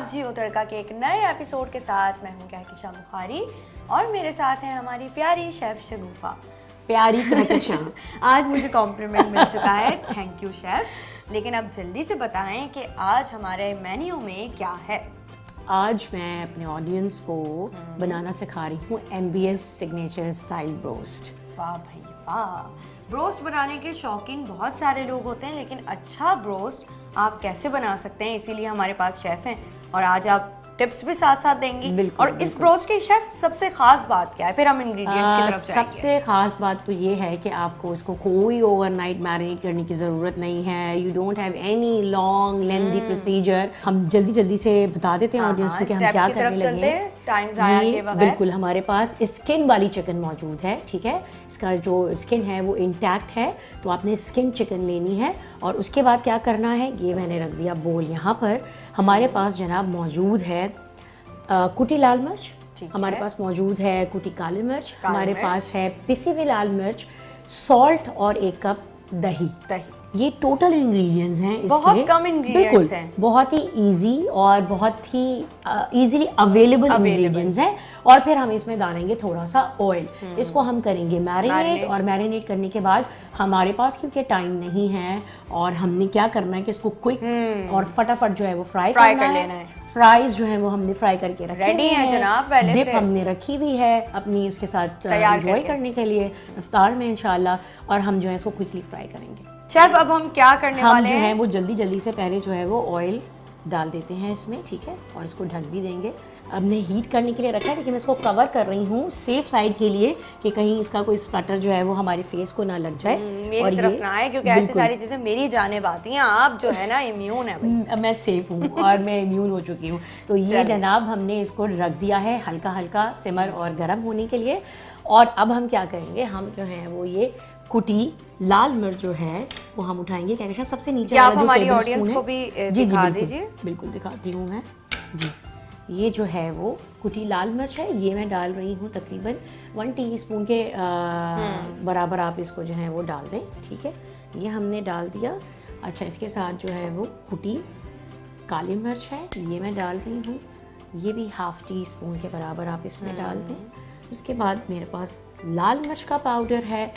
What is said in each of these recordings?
आप जियो तड़का के एक नए एपिसोड के साथ। मैं हूं कहकशां बुखारी और मेरे साथ हैं हमारी प्यारी शेफ शगुफा। प्यारी कहकशां। आज मुझे कॉम्प्लीमेंट मिल चुका है, थैंक यू शेफ। लेकिन अब जल्दी से बताएं कि आज हमारे मेन्यू में क्या है। आज मैं अपने ऑडियंस को बनाना सिखा रही हूँ MBS सिग्नेचर स्टाइल ब्रोस्ट। वाह भाई वाह, ब्रोस्ट बनाने के शौकीन बहुत सारे लोग होते हैं, लेकिन अच्छा ब्रोस्ट आप कैसे बना सकते हैं, इसीलिए हमारे पास शेफ हैं और आज आप टिप्स भी साथ साथ देंगी। बिल्कुल, और बिल्कुल। इस ब्रोस्ट की शेफ सबसे खास बात क्या है, फिर हम इंग्रेडिएंट्स की तरफ जाएंगे। सबसे खास बात तो ये है कि आपको इसको कोई ओवरनाइट मैरिनेट करने की ज़रूरत नहीं है। You don't have any long lengthy procedure. हम जल्दी जल्दी से बता देते हैं ऑडियंस को कि हम क्या करने लगे हैं। टाइम ज़ाया किए बगैर बिल्कुल, हमारे पास स्किन वाली चिकन मौजूद है, ठीक है। इसका जो स्किन है वो इंटैक्ट है, तो आपने स्किन चिकन लेनी है। और उसके बाद क्या करना है, ये मैंने रख दिया बोल यहाँ पर। हमारे पास जनाब मौजूद है कुटी लाल मिर्च, हमारे पास मौजूद है कुटी काली मिर्च, हमारे पास है पिसी हुई लाल मिर्च, सॉल्ट और 1 कप दही। ये टोटल इंग्रेडिएंट्स हैं इसके। बहुत कम इंग्रेडिएंट्स हैं, बहुत ही इजी और बहुत ही इजीली अवेलेबल इंग्रेडिएंट्स हैं। और फिर हम इसमें डालेंगे थोड़ा सा ऑयल। इसको हम करेंगे मैरिनेट। और मैरिनेट करने के बाद हमारे पास क्योंकि टाइम नहीं है और हमने क्या करना है कि इसको क्विक और फटाफट जो है वो फ्राई कर लेना है। फ्राइज जो है वो हमने फ्राई करके रखे रेडी हैं जनाब पहले से। डिप हमने रखी हुई है अपनी उसके साथ एंजॉय करने के लिए इफ्तार में इंशाल्लाह। और हम जो है इसको क्विकली फ्राई करेंगे। शेफ अब हम क्या करने वाले हैं? हम जो है वो जल्दी जल्दी से पहले जो है वो ऑयल डाल देते हैं इसमें, ठीक है। और इसको ढक भी देंगे। अब मैं हीट करने के लिए रखा है, लेकिन मैं इसको कवर कर रही हूँ सेफ साइड के लिए कि कहीं इसका कोई स्प्लटर जो है वो हमारे फेस को ना लग जाए। मेरी तरफ ना आए, क्योंकि ऐसी सारी चीजें मेरी जानेब आती हैं। आप जो है ना इम्यून है भाई। मैं सेफ हूँ और मैं इम्यून हो चुकी हूँ। तो ये जनाब हमने इसको रख दिया है हल्का हल्का सिमर और गर्म होने के लिए। और अब हम क्या करेंगे, हम जो है वो ये कुटी लाल मिर्च जो है वो हम उठाएंगे। कहकशां सबसे नीचे आप हमारी ऑडियंस को भी दिखा दीजिए। बिल्कुल दिखाती हूँ मैं जी। ये जो है वो कुटी लाल मिर्च है, ये मैं डाल रही हूँ तकरीबन 1 टीस्पून के बराबर। आप इसको जो है वो डाल दें, ठीक है। ये हमने डाल दिया। अच्छा, इसके साथ जो है वो कुटी काली मिर्च है, ये मैं डाल रही हूँ। ये भी 1/2 टीस्पून के बराबर आप इसमें डाल दें। उसके बाद मेरे पास लाल मिर्च का पाउडर है,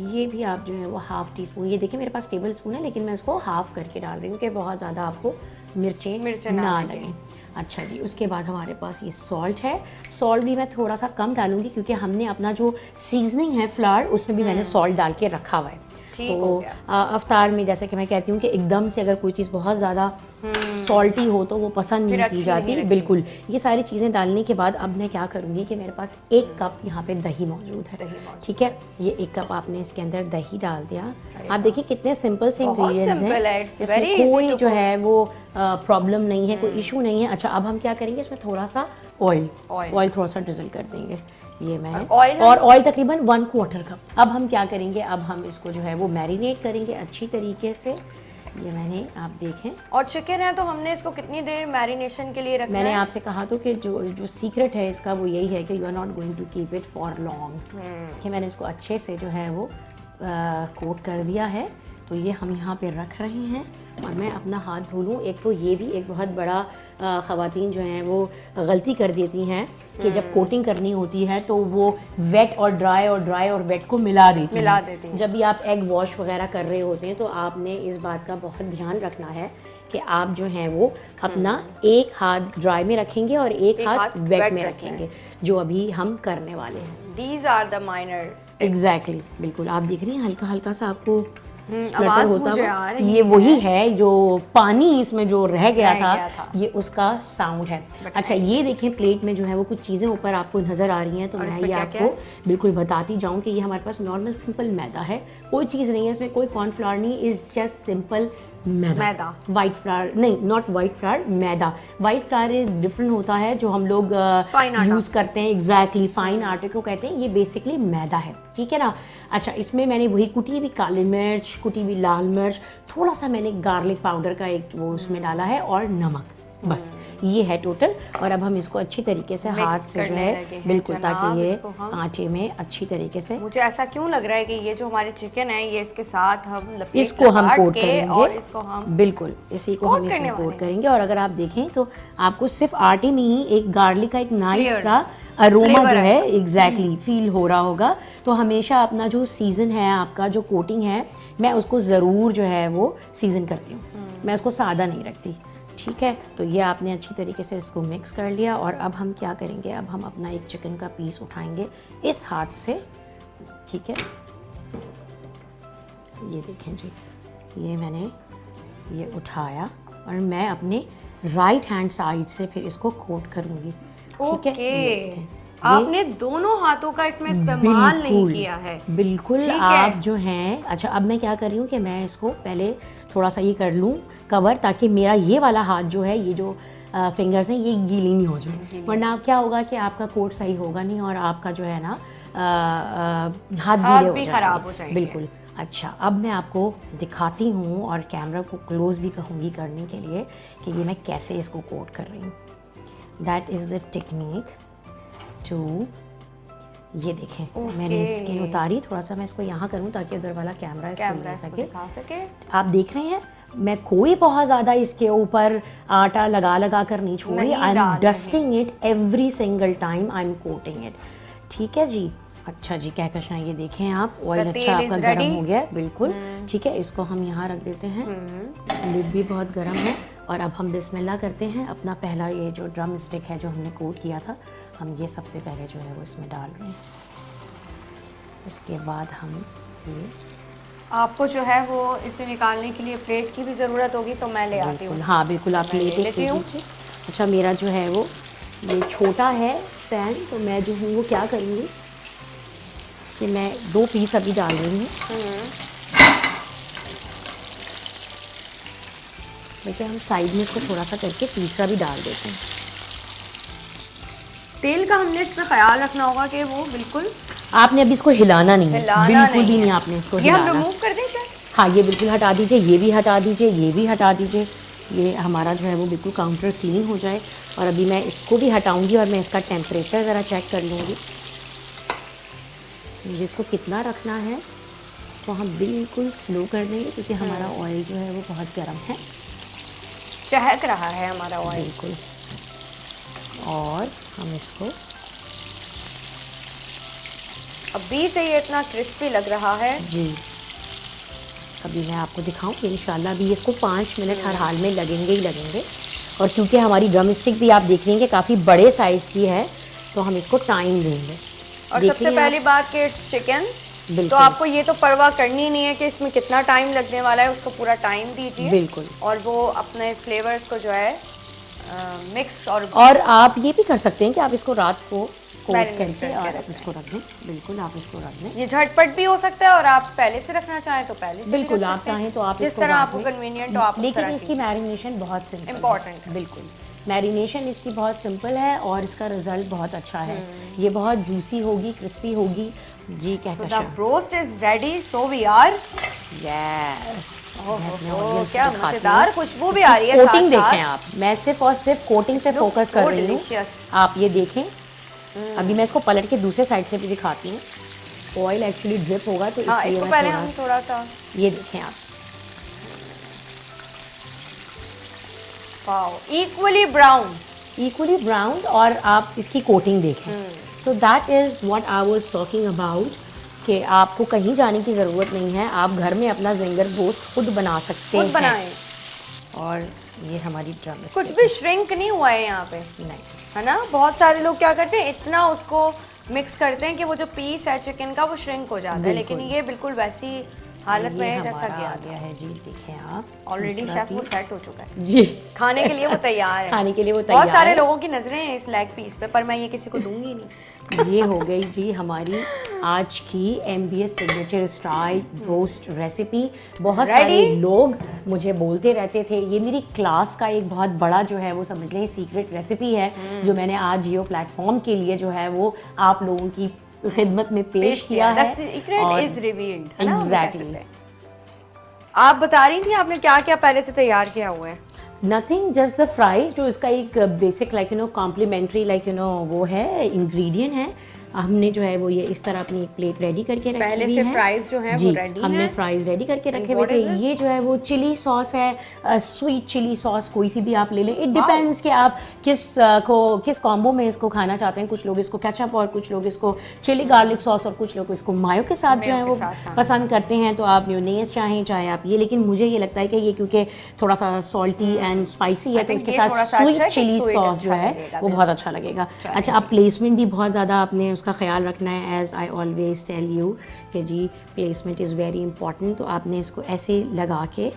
ये भी आप जो है वो 1/2 टीस्पून। ये देखिए मेरे पास टेबल स्पून है, लेकिन मैं इसको हाफ करके डाल रही हूँ कि बहुत ज़्यादा आपको मिर्चें ना लगें। अच्छा जी, उसके बाद हमारे पास ये सॉल्ट है। सॉल्ट भी मैं थोड़ा सा कम डालूंगी क्योंकि हमने अपना जो सीजनिंग है फ्लावर उसमें भी मैंने सॉल्ट डाल के रखा हुआ है। तो अफ्तार में जैसे कि मैं कहती हूँ कि एकदम से अगर कोई चीज़ बहुत ज़्यादा सॉल्टी हो तो वो पसंद नहीं की जाती। बिल्कुल, ये सारी चीज़ें डालने के बाद अब मैं क्या करूँगी कि मेरे पास 1 कप यहाँ पे दही मौजूद है, ठीक है। ये 1 कप आपने इसके अंदर दही डाल दिया। आप देखिए कितने सिंपल से इंग्रेडिएंट्स हैं, इसमें कोई जो है वो प्रॉब्लम नहीं है, कोई इशू नहीं है। अच्छा, अब हम क्या करेंगे, इसमें थोड़ा सा ऑयल थोड़ा सा ड्रिजल कर देंगे। ये मैं और ऑयल तकरीबन 1/4 कप। अब हम क्या करेंगे, अब हम इसको जो है वो मैरिनेट करेंगे अच्छी तरीके से। ये मैंने, आप देखें। और चिकन है तो हमने इसको कितनी देर मैरिनेशन के लिए रखना है? मैंने आपसे कहा तो कि जो सीक्रेट है इसका वो यही है कि you are not going to keep it for long. कि मैंने इसको अच्छे से जो है वो कोट कर दिया है। तो ये हम यहाँ पे रख रहे हैं और मैं अपना हाथ धो लूँ। एक तो ये भी एक बहुत बड़ा ख़वातीन जो हैं वो गलती कर देती हैं कि जब कोटिंग करनी होती है तो वो वेट और ड्राई और वेट को मिला देती हैं। जब भी आप एग वॉश वगैरह कर रहे होते हैं तो आपने इस बात का बहुत ध्यान रखना है कि आप जो हैं वो अपना एक हाथ ड्राई में रखेंगे और एक हाथ वेट में रखेंगे, जो अभी हम करने वाले हैं। These are the minor exactly, बिल्कुल। आप देख रही हैं हल्का हल्का सा आपको आवाज होता मुझे है, आ रही ये वही है जो पानी इसमें जो रह गया था, ये उसका साउंड है। अच्छा, ये देखें प्लेट में जो है वो कुछ चीज़ें ऊपर आपको नज़र आ रही हैं, तो मैं ये आपको बिल्कुल बताती जाऊं कि ये हमारे पास नॉर्मल सिंपल मैदा है, कोई चीज़ नहीं है इसमें, कोई कॉर्नफ्लावर नहीं, is just simple maida. White flour नहीं, not white flour, maida. White flour different होता है जो हम लोग यूज़ करते हैं। एग्जैक्टली, फाइन आटे को कहते हैं। ये बेसिकली मैदा है, ठीक है ना। अच्छा, इसमें मैंने वही कुटी हुई काली मिर्च, कुटी हुई लाल मिर्च, थोड़ा सा मैंने गार्लिक पाउडर का एक वो उसमें डाला है और नमक। बस ये है टोटल। और अब हम इसको अच्छी तरीके से हाथ से जो है बिल्कुल, ताकि ये आटे में अच्छी तरीके से। मुझे ऐसा क्यों लग रहा है कि ये जो हमारी चिकन है ये इसके साथ हम इसको हम कोट करेंगे और इसको हम बिल्कुल इसी को हम इसमें कोट करेंगे। और अगर आप देखें तो आपको सिर्फ आटे में ही एक गार्लिक का एक नाइस सा अरोमा जो है एग्जैक्टली फील हो रहा होगा। तो हमेशा अपना जो सीजन है, आपका जो कोटिंग है, मैं उसको ज़रूर जो है वो सीजन करती हूँ, मैं उसको सादा नहीं रखती। ठीक है, तो ये आपने अच्छी तरीके से इसको मिक्स कर लिया। और अब हम क्या करेंगे, अब हम अपना एक चिकन का पीस उठाएंगे इस हाथ से। ठीक है, ये देखें जी, ये मैंने ये उठाया और मैं अपने राइट हैंड साइड से फिर इसको कोट करूँगी। ठीक है, आपने दोनों हाथों का इसमें इस्तेमाल नहीं किया है। बिल्कुल आप जो हैं। अच्छा, अब मैं क्या कर रही हूँ कि मैं इसको पहले थोड़ा सा ये कर लूँ कवर, ताकि मेरा ये वाला हाथ जो है, ये जो फिंगर्स हैं, ये गीली नहीं हो जाए, वरना क्या होगा कि आपका कोट सही होगा नहीं और आपका जो है ना हाथ भी खराब हो जाएंगे। बिल्कुल। अच्छा, अब मैं आपको दिखाती हूँ और कैमरा को क्लोज भी कहूँगी करने के लिए कि ये मैं कैसे इसको कोट कर रही हूँ। That is the technique to, ये देखें मैंने स्किन उतारी, थोड़ा सा मैं इसको यहाँ करूँ ताकि उधर वाला कैमरा इसको दिखा सके। आप देख रहे हैं मैं कोई बहुत ज़्यादा इसके ऊपर आटा लगा कर नहीं छोड़ रही। I am dusting it every single time I am quoting it. ठीक है जी। अच्छा जी, कहकशां ये देखें आप, ऑयल अच्छा आपका गर्म हो गया है बिल्कुल। ठीक है, इसको हम यहाँ रख देते हैं, लिड भी बहुत गर्म है। और अब हम बिस्मिल्लाह करते हैं। अपना पहला ये जो ड्रम स्टिक है जो हमने कोट किया था, हम ये सबसे पहले जो है वो इसमें डाल रहे हैं। उसके बाद हम ये, आपको जो है वो इसे निकालने के लिए प्लेट की भी ज़रूरत होगी, तो मैं ले आती हूँ। हाँ बिल्कुल, आप प्लेट लेती हूँ। अच्छा, मेरा जो है वो ये छोटा है पैन, तो मैं जो हूँ वो क्या करूँगी कि मैं 2 पीस अभी डाल रही हूँ। देखिए, हम साइड में इसको थोड़ा सा करके तीसरा भी डाल देते हैं। तेल का हमने इसमें ख्याल रखना होगा कि वो बिल्कुल, आपने अभी इसको हिलाना नहीं है, बिल्कुल भी नहीं आपने इसको हिलाना। ये हम रिमूव कर दें क्या? हाँ, ये बिल्कुल हटा दीजिए, ये भी हटा दीजिए, ये भी हटा दीजिए। ये हमारा जो है वो बिल्कुल काउंटर क्लीन हो जाए। और अभी मैं इसको भी हटाऊंगी और मैं इसका टेम्परेचर ज़रा चेक कर लूँगी। मुझे इसको कितना रखना है तो हम बिल्कुल स्लो कर देंगे, क्योंकि हमारा ऑयल जो है वो बहुत गर्म है, चहक रहा है हमारा ऑयल बिल्कुल। और हम इसको अभी से ये इतना क्रिस्पी लग रहा है जी। अभी मैं आपको दिखाऊं कि इंशाल्लाह भी इसको 5 मिनट हर हाल में लगेंगे ही लगेंगे। और क्योंकि हमारी ड्रम स्टिक भी आप देख रही हैं कि काफ़ी बड़े साइज़ की है, तो हम इसको टाइम देंगे। और सबसे पहली बात कि चिकन, तो आपको ये तो परवाह करनी नहीं है कि इसमें कितना टाइम लगने वाला है, उसको पूरा टाइम दीजिए बिल्कुल। और वो अपने फ्लेवर्स को जो है मिक्स और आप ये भी कर सकते हैं कि आप इसको रात को कोट करके और इसको रख दें। बिल्कुल, आप इसको रख दें। ये झटपट भी हो सकता है और आप पहले से रखना चाहें तो पहले से बिल्कुल, आप चाहें तो आप जिस तरह आपको कन्वीनियंट हो आप। लेकिन इसकी मैरिनेशन बहुत सिंपल इम्पोर्टेंट है। बिल्कुल, मैरिनेशन इसकी बहुत सिंपल है और इसका रिजल्ट बहुत अच्छा है। ये बहुत जूसी होगी, क्रिस्पी होगी जी। Kahkashan roast is ready, so we are. Yes, क्या मजेदार खुशबू भी आ रही है। कोटिंग देखें आप, मैं सिर्फ और सिर्फ कोटिंग पे फोकस कर रही हूँ। आप ये देखें, अभी मैं इसको पलट के दूसरे साइड से भी दिखाती हूँ। ऑयल एक्चुअली ड्रिप होगा तो इसलिए इसको पहले हम थोड़ा सा, ये देखें आप, वाओ, इक्वली ब्राउन। और आप इसकी कोटिंग देखें। So that is what I was talking about, कि आपको कहीं जाने की ज़रूरत नहीं है, आप घर में अपना ज़िंगर रोस्ट खुद बना सकते हैं। बनाएं। और ये हमारी ड्रम कुछ भी श्रिंक नहीं हुआ है यहाँ पे, नहीं है ना। बहुत सारे लोग क्या करते हैं, इतना उसको मिक्स करते हैं कि वो जो पीस है चिकन का वो श्रिंक हो जाता है, लेकिन ये बिल्कुल वैसी हालत में है जैसा गया है जी। देखें आप, ऑलरेडी शेफ वो सेट हो चुका है जी, खाने के लिए वो तैयार है। खाने के लिए वो तैयार है। बहुत सारे लोगों की नजरें हैं इस लेग पीस पे, पर मैं ये किसी को दूंगी नहीं। ये हो गई जी हमारी आज की MBS signature style roast recipe. बहुत सारे लोग मुझे बोलते रहते थे, ये मेरी क्लास का एक बहुत बड़ा जो है वो समझ लें सीक्रेट रेसिपी है, जो मैंने आज जियो प्लेटफॉर्म के लिए जो है वो आप लोगों की खिदमत में पेश किया है। Secret is revealed, exactly. आप बता रही थी आपने क्या क्या पहले से तैयार किया हुआ है। नथिंग, जस्ट द फ्राइज, जो इसका एक basic like you know complementary like you know वो है इंग्रेडिएंट है। हमने जो है वो ये इस तरह अपनी एक प्लेट रेडी करके रखी पहले हुई से है। फ्राइज जो है जी, वो रेडी हमने हैं। फ्राइज रेडी करके रखे हुए what थे। is this? ये जो है वो चिली सॉस है, स्वीट चिली सॉस, कोई सी भी आप ले लें। इट डिपेंड्स कि आप किस कॉम्बो में इसको खाना चाहते हैं। कुछ लोग इसको केचप और कुछ लोग इसको चिली गार्लिक सॉस और कुछ लोग इसको मायो के साथ जो है वो पसंद करते हैं। तो आप मेयोनेज़ चाहें चाहे आप ये, लेकिन मुझे ये लगता है कि ये क्योंकि थोड़ा सा सॉल्टी एंड स्पाइसी है तो इसके साथ स्वीट चिली सॉस जो है वो बहुत अच्छा लगेगा। अच्छा, अब प्लेसमेंट भी बहुत ज़्यादा आपने उसका ख्याल रखना है। As I always tell you कि जी प्लेसमेंट इज़ वेरी इंपॉर्टेंट। तो आपने इसको ऐसे लगा के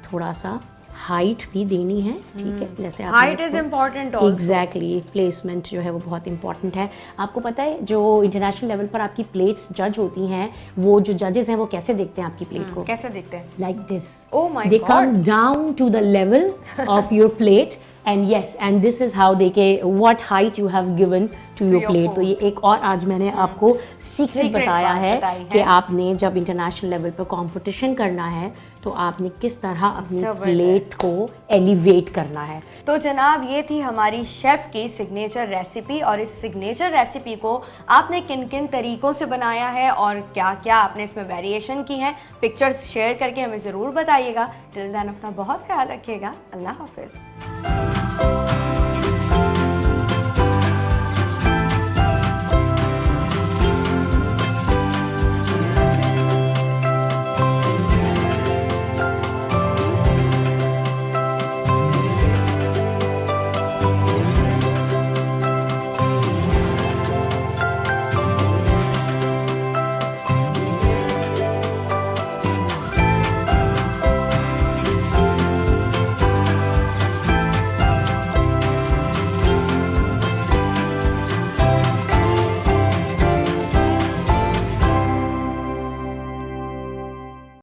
थोड़ा सा हाइट भी देनी है, ठीक है, जैसे आप height is important. Exactly, placement जो है वो बहुत इंपॉर्टेंट है। आपको पता है जो इंटरनेशनल लेवल पर आपकी प्लेट्स जज होती हैं, वो जो जजेस हैं वो कैसे देखते हैं आपकी प्लेट को? कैसे दिखते हैं? Like this. Oh my they God. come down to the level of your plate and yes, and this is how they get what height you have given to your your plate। food. तो ये एक और आज मैंने आपको secret Secret बताया बात है बताई कि है। आपने जब इंटरनेशनल लेवल पर कंपटीशन करना है तो आपने किस तरह अपनी जबरदस्त। प्लेट को एलिवेट करना है। तो जनाब ये थी हमारी शेफ़ की सिग्नेचर रेसिपी, और इस सिग्नेचर रेसिपी को आपने किन किन तरीक़ों से बनाया है और क्या क्या आपने इसमें वेरिएशन की हैं, पिक्चर्स शेयर करके हमें ज़रूर बताइएगा। टिल देन अपना बहुत ख्याल रखिएगा। अल्लाह हाफिज़।